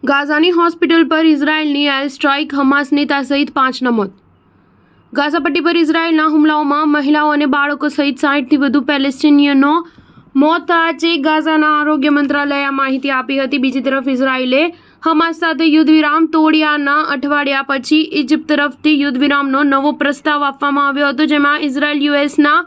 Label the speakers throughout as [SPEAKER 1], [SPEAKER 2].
[SPEAKER 1] ગાઝાની hospital પર ઇઝરાયેલની air strike, Hamas નેતા સહિત 5ના મોત. ગાઝા પટ્ટી પર ઇઝરાયેલના હુમલાઓમાં મહિલાઓ અને બાળકો સહિત 60થી વધુ પેલેસ્ટીનિયનો મોત થયા છે. ગાઝાના આરોગ્ય મંત્રાલયે આ માહિતી આપી હતી. બીજી તરફ ઇઝરાયેલે હમાસ સાથે યુદ્ધ વિરામ તોડ્યાના અઠવાડિયા પછી ઇજિપ્ત તરફથી યુદ્ધ વિરામનો નવો પ્રસ્તાવ આપવામાં આવ્યો હતો, જેમાં ઇઝરાયેલ યુએસના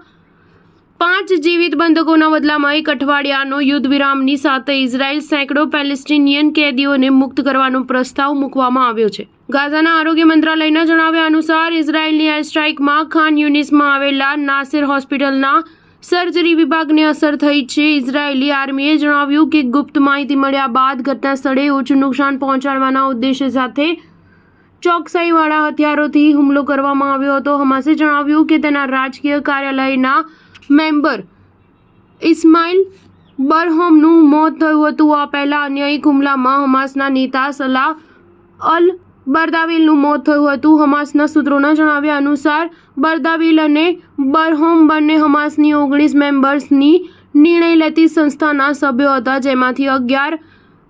[SPEAKER 1] 5 જીવિત બંધકોના બદલામાં 1 અઠવાડિયાનો યુદ્ધ વિરામની સાથે ઇઝરાયેલ સેંકડો પેલેસ્ટીનિયન કેદીઓને મુક્ત કરવાનો પ્રસ્તાવ મૂકવામાં આવ્યો છે. ગાઝાના આરોગ્ય મંત્રાલયના જણાવ્યા અનુસાર ઇઝરાયેલની એર સ્ટ્રાઇકમાં ખાન યુનિસમાં આવેલા નાસેર હોસ્પિટલના સર્જરી વિભાગને અસર થઈ છે. ઇઝરાયેલી આર્મીએ જણાવ્યું કે ગુપ્ત માહિતી મળ્યા બાદ ઘટના સ્થળે ઓછું નુકસાન પહોંચાડવાના ઉદ્દેશ્ય સાથે ચોકસાઈવાળા હથિયારોથી હુમલો કરવામાં આવ્યો હતો. હમાસે જણાવ્યું કે તેના રાજકીય કાર્યાલયના મેમ્બર ઇસ્માઇલ બરહોમનું મોત થયું હતું. આ પહેલા અન્ય એક હુમલામાં હમાસના નેતા સલાહ અલ બરદાવિલનું મોત થયું હતું. હમાસના સૂત્રોના જણાવ્યા અનુસાર બરદાવિલ અને બરહોમ બંને હમાસની 19 મેમ્બર્સની નિર્ણય લેતી સંસ્થાના સભ્યો હતા, જેમાંથી 11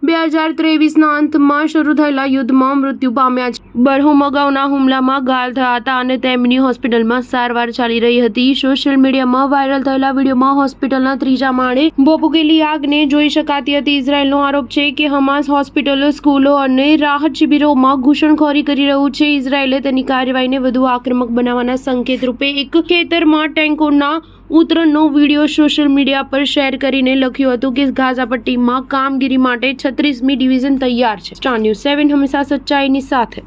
[SPEAKER 1] 2023ના અંતમાં શરૂ થયેલા યુદ્ધમાં મૃત્યુ પામ્યા છે. બરહોમ અગાઉના હુમલામાં ઘાયલ થયા હતા અને તેમની હોસ્પિટલમાં સારવાર ચાલી રહી હતી. સોશિયલ મીડિયામાં વાયરલ થયેલા વિડીયોમાં હોસ્પિટલના 3જા માળે ભભૂકેલી આગને જોઈ શકાતી હતી. ઇઝરાયેલનો આરોપ છે કે હમાસ હોસ્પિટલો, સ્કૂલો અને રાહત શિબિરોમાં ઘૂસણખોરી કરી રહ્યું છે. ઇઝરાયેલે તેની કાર્યવાહીને વધુ આક્રમક બનાવવાના સંકેત રૂપે એક ખેતરમાં ટેન્કોના ઉતરણનો વિડીયો સોશિયલ મીડિયા પર શેર કરીને લખ્યું હતું કે ગાઝા પટ્ટીમાં કામગીરી માટે 36મી ડિવિઝન તૈયાર છે. સ્ટાર ન્યૂઝ 7 હંમેશા સચ્ચાઈની સાથે.